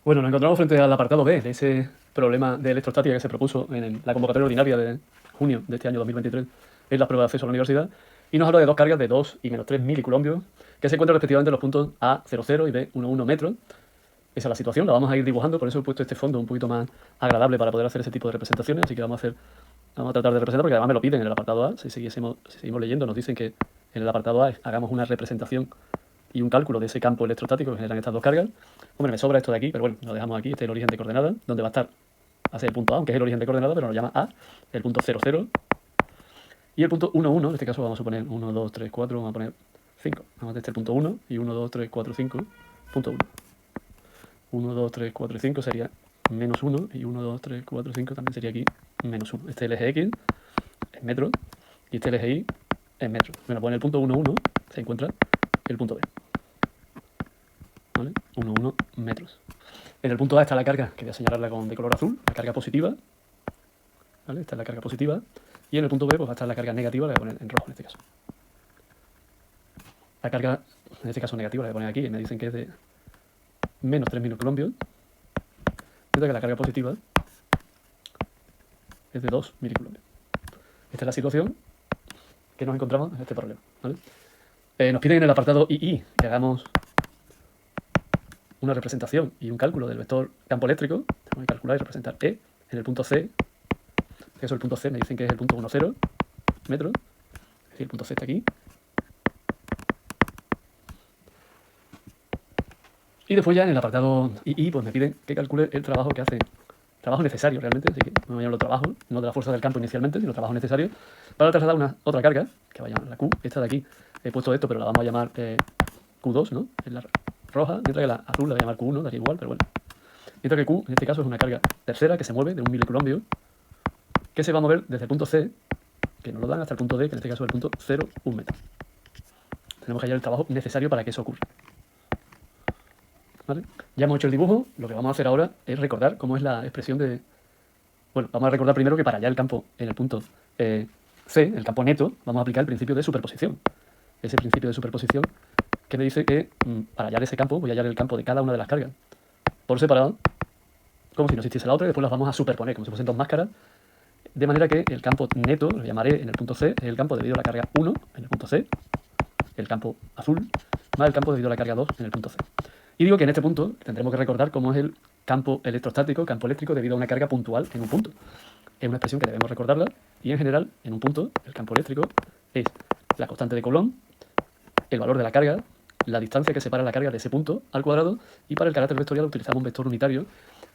Bueno, nos encontramos frente al apartado B de ese problema de electrostática que se propuso en la convocatoria ordinaria de junio de este año 2023 en las pruebas de acceso a la universidad, y nos habla de dos cargas de 2 y -3 milicoulombios que se encuentran respectivamente en los puntos A00 y B11 metros. Esa es la situación, la vamos a ir dibujando, por eso he puesto este fondo un poquito más agradable para poder hacer ese tipo de representaciones, así que vamos a tratar de representar, porque además me lo piden en el apartado A. Si seguimos leyendo, nos dicen que en el apartado A hagamos una representación y un cálculo de ese campo electrostático que generan estas dos cargas. Hombre, me sobra esto de aquí, pero bueno, lo dejamos aquí. Este es el origen de coordenada, donde va a estar, va a ser el punto A, aunque es el origen de coordenada, pero nos llama A, el punto 0, 0. Y el punto 1, 1, en este caso vamos a poner 1, 2, 3, 4, vamos a poner 5. Vamos a tener este el punto 1 y 1, 2, 3, 4, 5, punto 1. 1, 2, 3, 4 y 5 sería menos 1 y 1, 2, 3, 4, 5 también sería aquí menos 1. Este es el eje X en metros y este es el eje Y en metros. Bueno, pues en el punto 1, 1 se encuentra el punto B. ¿Vale? 1, 1 metros. En el punto A está la carga, que voy a señalarla de color azul, la carga positiva. ¿Vale? Esta es la carga positiva. Y en el punto B pues va a estar la carga negativa, la voy a poner en rojo en este caso. La carga, en este caso negativa, la voy a poner aquí, y me dicen que es de menos 3 milicoulombios. Mientras que la carga positiva es de 2 milicoulombios. Esta es la situación que nos encontramos en este problema. ¿Vale? Nos piden en el apartado II que hagamos una representación y un cálculo del vector campo eléctrico. Tenemos que calcular y representar E en el punto C. Que eso, el punto C me dicen que es el punto 1, 0 metros. Es decir, el punto C está aquí. Y después ya en el apartado II pues me piden que calcule el trabajo que hace. Trabajo necesario realmente, así que no me llamo trabajo, no de la fuerza del campo inicialmente, sino trabajo necesario para trasladar una otra carga, que va a llamar la Q. Esta de aquí he puesto esto, pero la vamos a llamar Q2, ¿no? Es la roja, mientras que la azul la voy a llamar Q1, daría igual, pero bueno. Mientras que Q, en este caso, es una carga tercera que se mueve de 1 milicoulombio, que se va a mover desde el punto C, que nos lo dan, hasta el punto D, que en este caso es el punto 0, 1 metro. Tenemos que hallar el trabajo necesario para que eso ocurra. ¿Vale? Ya hemos hecho el dibujo, lo que vamos a hacer ahora es recordar cómo es la expresión de... Bueno, vamos a recordar primero que para hallar el campo en el punto C, el campo neto, vamos a aplicar el principio de superposición. Ese principio de superposición que me dice que para hallar ese campo voy a hallar el campo de cada una de las cargas por separado, como si no existiese la otra, y después las vamos a superponer, como si fuesen dos máscaras, de manera que el campo neto, lo llamaré en el punto C, es el campo debido a la carga 1 en el punto C, el campo azul, más el campo debido a la carga 2 en el punto C. Y digo que en este punto tendremos que recordar cómo es el campo electrostático, campo eléctrico debido a una carga puntual en un punto. Es una expresión que debemos recordarla, y en general, en un punto, el campo eléctrico es la constante de Coulomb, el valor de la carga, la distancia que separa la carga de ese punto al cuadrado, y para el carácter vectorial utilizamos un vector unitario,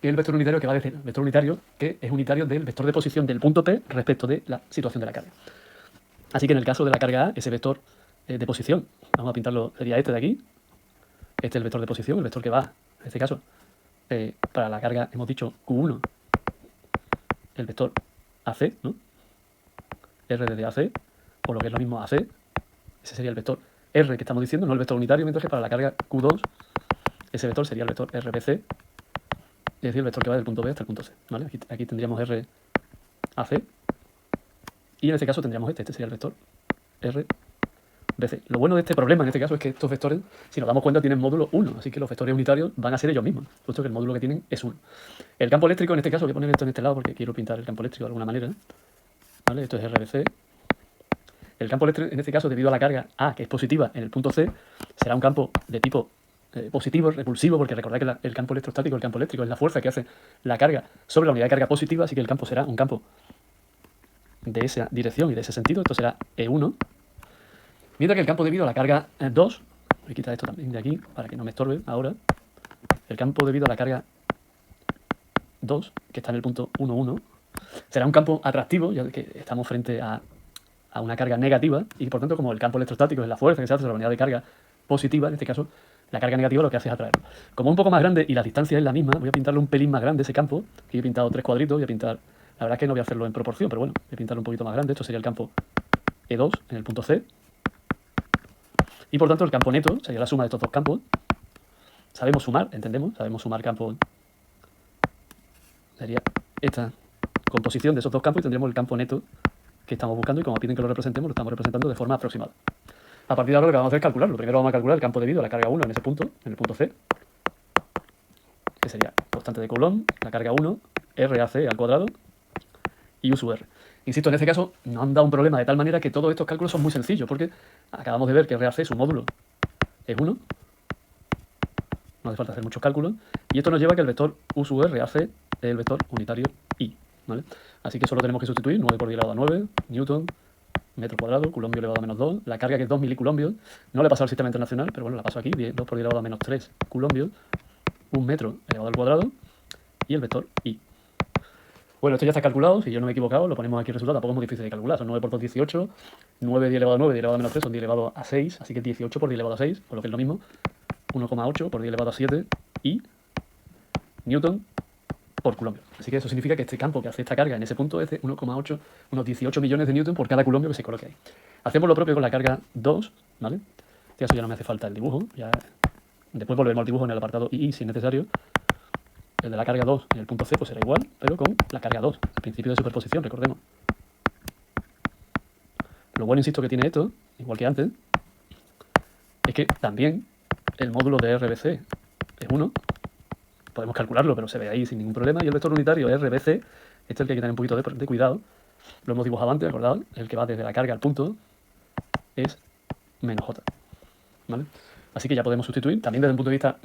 que es el vector unitario que va desde el vector unitario, que es unitario del vector de posición del punto P respecto de la situación de la carga. Así que en el caso de la carga A, ese vector de posición, vamos a pintarlo, sería este de aquí. Este es el vector de posición, el vector que va, en este caso, para la carga, hemos dicho Q1, el vector AC, ¿no? R desde AC, o lo que es lo mismo AC, ese sería el vector R que estamos diciendo, no el vector unitario, mientras que para la carga Q2, ese vector sería el vector RBC, es decir, el vector que va del punto B hasta el punto C, ¿vale? Aquí tendríamos RAC, y en este caso tendríamos este sería el vector RBC. Lo bueno de este problema en este caso es que estos vectores, si nos damos cuenta, tienen módulo 1, así que los vectores unitarios van a ser ellos mismos, puesto que el módulo que tienen es 1. El campo eléctrico, en este caso, voy a poner esto en este lado porque quiero pintar el campo eléctrico de alguna manera, ¿vale? Esto es RBC. El campo eléctrico, en este caso, debido a la carga A, que es positiva en el punto C, será un campo de tipo positivo, repulsivo, porque recordad que el campo electrostático, el campo eléctrico, es la fuerza que hace la carga sobre la unidad de carga positiva, así que el campo será un campo de esa dirección y de ese sentido. Esto será E1. Mientras que el campo debido a la carga 2, voy a quitar esto también de aquí para que no me estorbe ahora, el campo debido a la carga 2, que está en el punto 1, 1, será un campo atractivo, ya que estamos frente a una carga negativa, y por tanto, como el campo electrostático es la fuerza que se hace sobre la unidad de carga positiva, en este caso, la carga negativa lo que hace es atraerlo. Como es un poco más grande y la distancia es la misma, voy a pintarle un pelín más grande ese campo. Aquí he pintado 3 cuadritos, voy a pintar, la verdad es que no voy a hacerlo en proporción, pero bueno, voy a pintarlo un poquito más grande. Esto sería el campo E2 en el punto C. Y por tanto el campo neto sería la suma de estos dos campos. Sabemos sumar, entendemos, sabemos sumar campos. Sería esta composición de esos dos campos y tendríamos el campo neto que estamos buscando, y como piden que lo representemos, lo estamos representando de forma aproximada. A partir de ahora lo que vamos a hacer es calcularlo. Primero vamos a calcular el campo debido a la carga 1 en ese punto, en el punto C, que sería constante de Coulomb, la carga 1, RAC al cuadrado y U sub R. Insisto, en este caso nos han dado un problema de tal manera que todos estos cálculos son muy sencillos, porque acabamos de ver que RAC, su módulo, es 1. No hace falta hacer muchos cálculos. Y esto nos lleva a que el vector U sub R hace el vector unitario I, ¿vale? Así que solo tenemos que sustituir 9 por 10 elevado a 9, newton, metro cuadrado, culombio elevado a menos 2, la carga que es 2 miliculombios. No le he pasado al sistema internacional, pero bueno, la paso aquí, 2 por 10 elevado a menos 3 culombios, 1 metro elevado al cuadrado y el vector I. Bueno, esto ya está calculado, si yo no me he equivocado, lo ponemos aquí el resultado, tampoco es muy difícil de calcular, son 9 por 2, 18, 9 10 elevado a 9, 10 elevado a menos 3 son 10 elevado a 6, así que 18 por 10 elevado a 6, por lo que es lo mismo, 1,8 por 10 elevado a 7 y newton por culombio. Así que eso significa que este campo que hace esta carga en ese punto es de 1,8, unos 18 millones de newton por cada culombio que se coloque ahí. Hacemos lo propio con la carga 2, ¿vale? En este caso ya no me hace falta el dibujo, ya después volvemos al dibujo en el apartado II si es necesario. El de la carga 2 en el punto C pues será igual, pero con la carga 2, el principio de superposición, recordemos. Lo bueno, insisto, que tiene esto, igual que antes, es que también el módulo de RBC es 1. Podemos calcularlo, pero se ve ahí sin ningún problema. Y el vector unitario RBC, este es el que hay que tener un poquito de cuidado. Lo hemos dibujado antes, ¿acordad? El que va desde la carga al punto es menos J, ¿vale? Así que ya podemos sustituir. También desde un punto de vista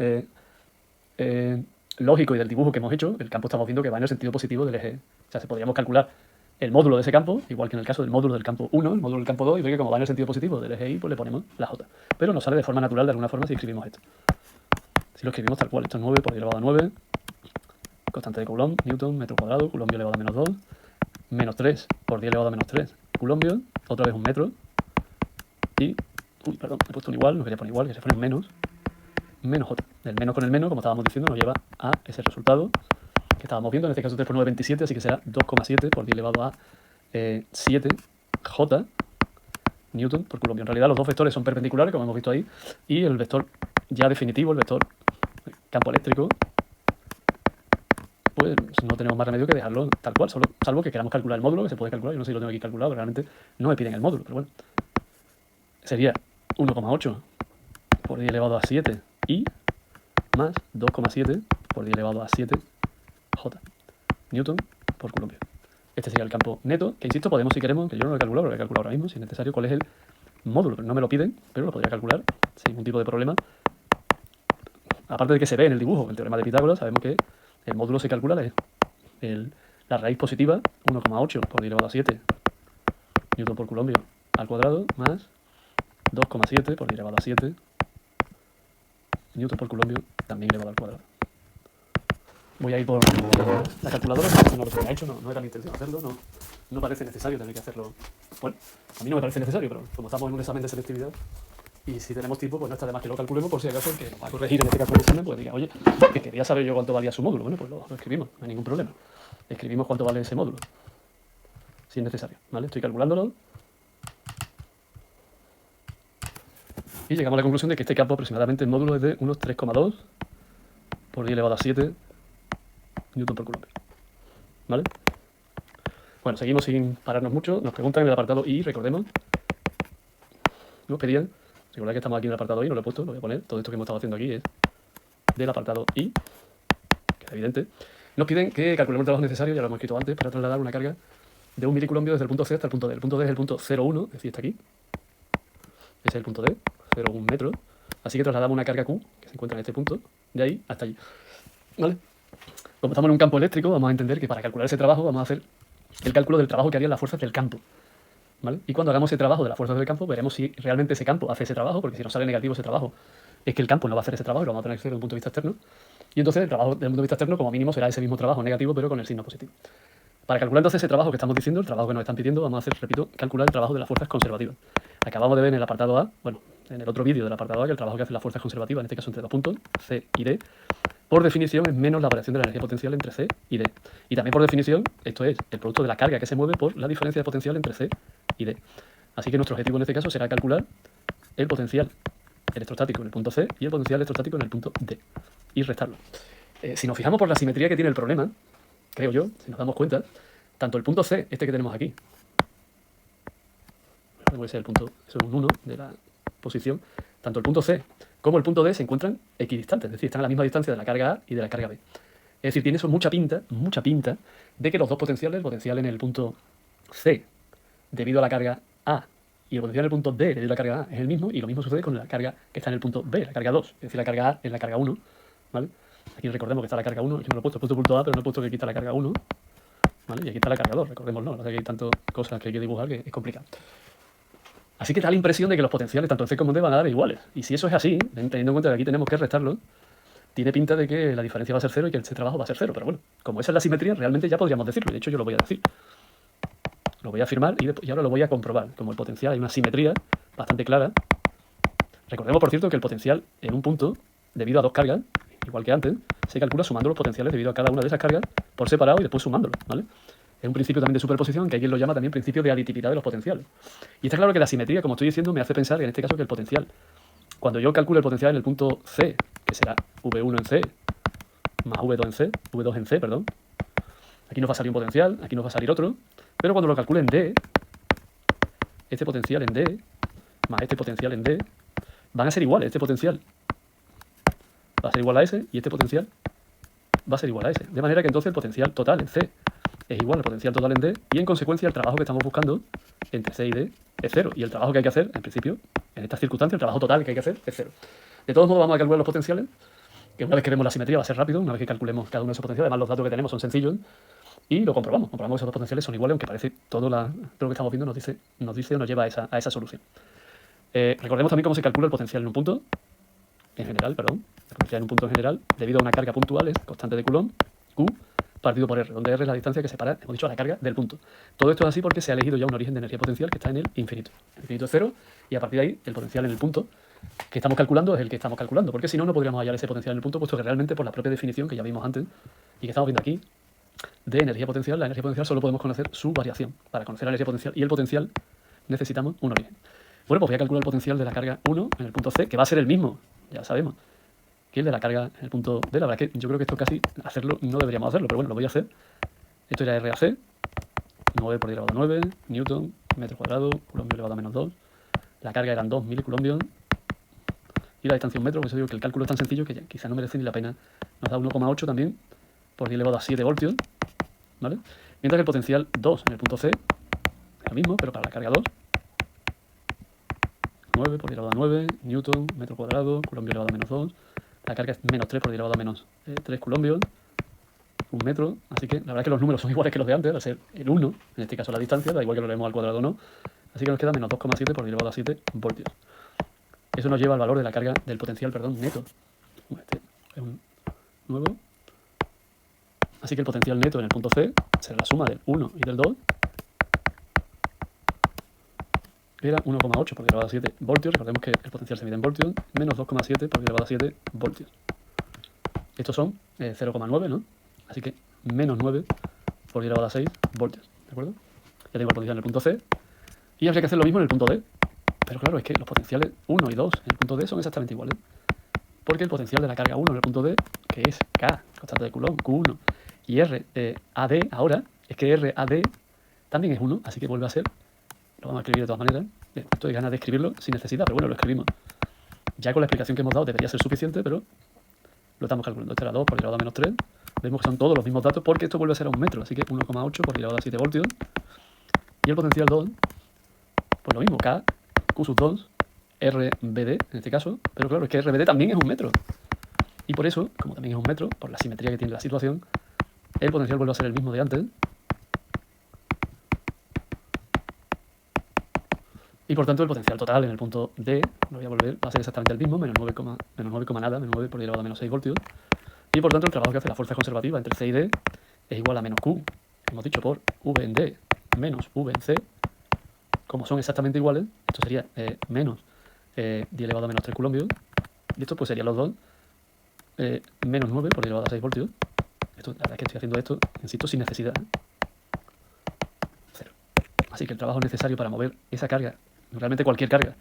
lógico y del dibujo que hemos hecho, el campo estamos viendo que va en el sentido positivo del eje. O sea, podríamos calcular el módulo de ese campo, igual que en el caso del módulo del campo 1, el módulo del campo 2, y ver que como va en el sentido positivo del eje Y, pues le ponemos la J. Pero nos sale de forma natural de alguna forma si escribimos esto. Si lo escribimos tal cual, esto es 9 por 10 elevado a 9, constante de Coulomb, newton, metro cuadrado, culombio elevado a menos 2, menos 3 por 10 elevado a menos 3, culombio, otra vez un metro, y, perdón, he puesto un igual, no quería poner igual, quería poner menos J. El menos con el menos, como estábamos diciendo, nos lleva a ese resultado que estábamos viendo, en este caso 3 por 9, 27, así que será 2,7 por 10 elevado a 7 J newton por culombio. En realidad los dos vectores son perpendiculares, como hemos visto ahí, y el vector ya definitivo, el vector campo eléctrico, pues no tenemos más remedio que dejarlo tal cual, salvo que queramos calcular el módulo, que se puede calcular. Yo no sé si lo tengo aquí calculado, pero realmente no me piden el módulo, pero bueno. Sería 1,8 por 10 elevado a 7 I más 2,7 por 10 elevado a 7 J newton por culombio. Este sería el campo neto, que insisto, podemos si queremos, que yo no lo he calculado, pero lo he calculado ahora mismo, si es necesario, cuál es el módulo. Pero no me lo piden, pero lo podría calcular sin ningún tipo de problema. Aparte de que se ve en el dibujo, el teorema de Pitágoras, sabemos que el módulo se calcula la raíz positiva, 1,8 por 10 elevado a 7 newton por culombio al cuadrado, más 2,7 por 10 elevado a 7 newton por culombio también elevado al cuadrado. Voy a ir por la calculadora, no lo tenía hecho, no era mi intención hacerlo, no parece necesario tener que hacerlo. Bueno, a mí no me parece necesario, pero como estamos en un examen de selectividad, y si tenemos tiempo, pues no está de más que lo calculemos, por si acaso el que nos va a corregir en este caso el examen, pues diga, oye, que quería saber yo cuánto valía su módulo. Bueno, pues lo escribimos, no hay ningún problema. Escribimos cuánto vale ese módulo, si es necesario, ¿vale? Estoy calculándolo. Y llegamos a la conclusión de que este campo aproximadamente el módulo es de unos 3,2 por 10 elevado a 7 newton por culombio, ¿vale? Bueno, seguimos sin pararnos mucho. Nos preguntan en el apartado I, recordemos. Nos pedían, recordad que estamos aquí en el apartado I, no lo he puesto, lo voy a poner. Todo esto que hemos estado haciendo aquí es del apartado I, que es evidente. Nos piden que calculemos el trabajo necesario, ya lo hemos escrito antes, para trasladar una carga de 1 miliculombio desde el punto C hasta el punto D. El punto D es el punto 0,1, es decir, está aquí. Ese es el punto D, 0,1 metro. Así que trasladamos una carga Q, que se encuentra en este punto, de ahí hasta allí, ¿vale? Como estamos en un campo eléctrico, vamos a entender que para calcular ese trabajo vamos a hacer el cálculo del trabajo que harían las fuerzas del campo, ¿vale? Y cuando hagamos ese trabajo de las fuerzas del campo, veremos si realmente ese campo hace ese trabajo, porque si nos sale negativo ese trabajo, es que el campo no va a hacer ese trabajo y lo vamos a tener que hacer desde un punto de vista externo. Y entonces el trabajo desde un punto de vista externo, como mínimo, será ese mismo trabajo negativo, pero con el signo positivo. Para calcular entonces ese trabajo que estamos diciendo, el trabajo que nos están pidiendo, vamos a hacer, repito, calcular el trabajo de las fuerzas conservativas. Acabamos de ver en el apartado A, bueno, en el otro vídeo del apartado A, que el trabajo que hacen las fuerzas conservativas, en este caso entre dos puntos, C y D, por definición es menos la variación de la energía potencial entre C y D. Y también por definición, esto es el producto de la carga que se mueve por la diferencia de potencial entre C y D. Así que nuestro objetivo en este caso será calcular el potencial electrostático en el punto C y el potencial electrostático en el punto D. Y restarlo. Si nos fijamos por la simetría que tiene el problema, creo yo, si nos damos cuenta, tanto el punto C, este que tenemos aquí, puede ser el punto, eso es un 1 de la posición, tanto el punto C como el punto D se encuentran equidistantes, es decir, están a la misma distancia de la carga A y de la carga B. Es decir, tiene eso mucha pinta de que los dos potenciales, el potencial en el punto C debido a la carga A y el potencial en el punto D debido a la carga A es el mismo, y lo mismo sucede con la carga que está en el punto B, la carga 2, es decir, la carga A en la carga 1, ¿vale? Aquí recordemos que está la carga 1, yo no lo he puesto punto A, pero no he puesto que quita la carga 1, ¿vale? Y aquí está la carga 2, recordémoslo, no sé que hay tantas cosas que hay que dibujar que es complicado. Así que da la impresión de que los potenciales tanto en C como en D van a dar iguales. Y si eso es así, teniendo en cuenta que aquí tenemos que restarlo, tiene pinta de que la diferencia va a ser 0 y que este trabajo va a ser 0. Pero bueno, como esa es la simetría, realmente ya podríamos decirlo. De hecho, yo lo voy a decir. Lo voy a afirmar y ahora lo voy a comprobar. Como el potencial hay una simetría bastante clara. Recordemos, por cierto, que el potencial en un punto, debido a dos cargas, igual que antes, se calcula sumando los potenciales debido a cada una de esas cargas por separado y después sumándolos, ¿vale? Es un principio también de superposición que hay quien lo llama también principio de aditividad de los potenciales. Y está claro que la simetría, como estoy diciendo, me hace pensar en este caso que el potencial, cuando yo calculo el potencial en el punto C, que será V1 en C más V2 en C, V2 en C, perdón, aquí nos va a salir un potencial, aquí nos va a salir otro, pero cuando lo calcule en D, este potencial en D más este potencial en D van a ser iguales. Este potencial va a ser igual a ese y este potencial va a ser igual a ese. De manera que entonces el potencial total en C es igual al potencial total en D, y en consecuencia el trabajo que estamos buscando entre C y D es 0. Y el trabajo que hay que hacer, en principio, en estas circunstancias, el trabajo total que hay que hacer es 0. De todos modos, vamos a calcular los potenciales, que una vez que vemos la simetría va a ser rápido, una vez que calculemos cada uno de esos potenciales. Además, los datos que tenemos son sencillos, y lo comprobamos. Comprobamos que esos dos potenciales son iguales, aunque parece todo lo que estamos viendo nos dice o nos lleva a esa solución. Recordemos también cómo se calcula el potencial en un punto, en general, perdón. El potencial en un punto en general, debido a una carga puntual, es constante de Coulomb, Q, partido por R, donde R es la distancia que separa, hemos dicho, a la carga del punto. Todo esto es así porque se ha elegido ya un origen de energía potencial que está en el infinito. El infinito es 0, y a partir de ahí el potencial en el punto que estamos calculando es el que estamos calculando, porque si no, no podríamos hallar ese potencial en el punto, puesto que realmente por la propia definición que ya vimos antes y que estamos viendo aquí de energía potencial, la energía potencial solo podemos conocer su variación. Para conocer la energía potencial y el potencial necesitamos un origen. Bueno, pues voy a calcular el potencial de la carga 1 en el punto C, que va a ser el mismo, ya sabemos, que el de la carga en el punto D. La verdad es que yo creo que esto casi hacerlo no deberíamos hacerlo, pero bueno, lo voy a hacer. Esto era RAC, 9 por 10 elevado a 9, newton, metro cuadrado, coulomb elevado a menos 2. La carga eran 2 milicoulombios y la distancia 1 metro. Por eso digo que el cálculo es tan sencillo que ya quizá no merece ni la pena. Nos da 1,8 también por 10 elevado a 7 voltios, ¿vale? Mientras que el potencial 2 en el punto C es lo mismo, pero para la carga 2. 9 por 10 elevado a 9, newton, metro cuadrado, coulomb elevado a menos 2. La carga es menos 3 por 10 elevado a menos 3 coulombios, 1 metro. Así que la verdad es que los números son iguales que los de antes, va a ser el 1, en este caso la distancia, da igual que lo leemos al cuadrado o no. Así que nos queda menos 2,7 por 10 elevado a 7 voltios. Eso nos lleva al valor de la carga del potencial, perdón, neto. Este es un nuevo. Así que el potencial neto en el punto C será la suma del 1 y del 2. Era 1,8 por 10 elevado a 7 voltios. Recordemos que el potencial se mide en voltios. Menos 2,7 por 10 elevado a 7 voltios. Estos son 0,9, ¿no? Así que menos 9 por 10 elevado a 6 voltios. ¿De acuerdo? Ya tengo el potencial en el punto C. Y habría que hacer lo mismo en el punto D. Pero claro, es que los potenciales 1 y 2 en el punto D son exactamente iguales. Porque el potencial de la carga 1 en el punto D, que es K, constante de Coulomb, Q1, y RAD ahora, es que RAD también es 1, así que vuelve a ser, lo vamos a escribir de todas maneras. Estoy ganas de escribirlo sin necesidad, pero bueno, lo escribimos. Ya con la explicación que hemos dado debería ser suficiente, pero lo estamos calculando. Este era 2 por 10 elevado a menos 3. Vemos que son todos los mismos datos porque esto vuelve a ser a 1 metro, así que 1,8 por 10 elevado a 7 voltios. Y el potencial 2, pues lo mismo, K, Q sub 2, RBD en este caso, pero claro, es que RBD también es 1 metro. Y por eso, como también es 1 metro, por la simetría que tiene la situación, el potencial vuelve a ser el mismo de antes. Y por tanto el potencial total en el punto D, lo voy a volver, va a ser exactamente el mismo, menos 9, nada, menos 9 por 10 elevado a menos 6 voltios. Y por tanto el trabajo que hace la fuerza conservativa entre C y D es igual a menos Q, hemos dicho, por V en D menos V en C. Como son exactamente iguales, esto sería menos 10 elevado a menos 3 coulombios. Y esto pues serían los dos menos 9 por 10 elevado a 6 voltios. Esto, la verdad es que estoy haciendo esto, insisto, sin necesidad. 0. Así que el trabajo necesario para mover esa carga, realmente cualquier carga,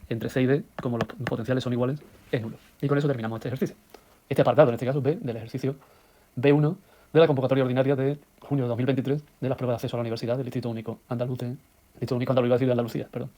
entre C y D, como los potenciales son iguales, es nulo. Y con eso terminamos este ejercicio. Este apartado, en este caso B, del ejercicio B1 de la convocatoria ordinaria de junio de 2023 de las pruebas de acceso a la universidad del Instituto Único Andaluz de Andalucía, perdón.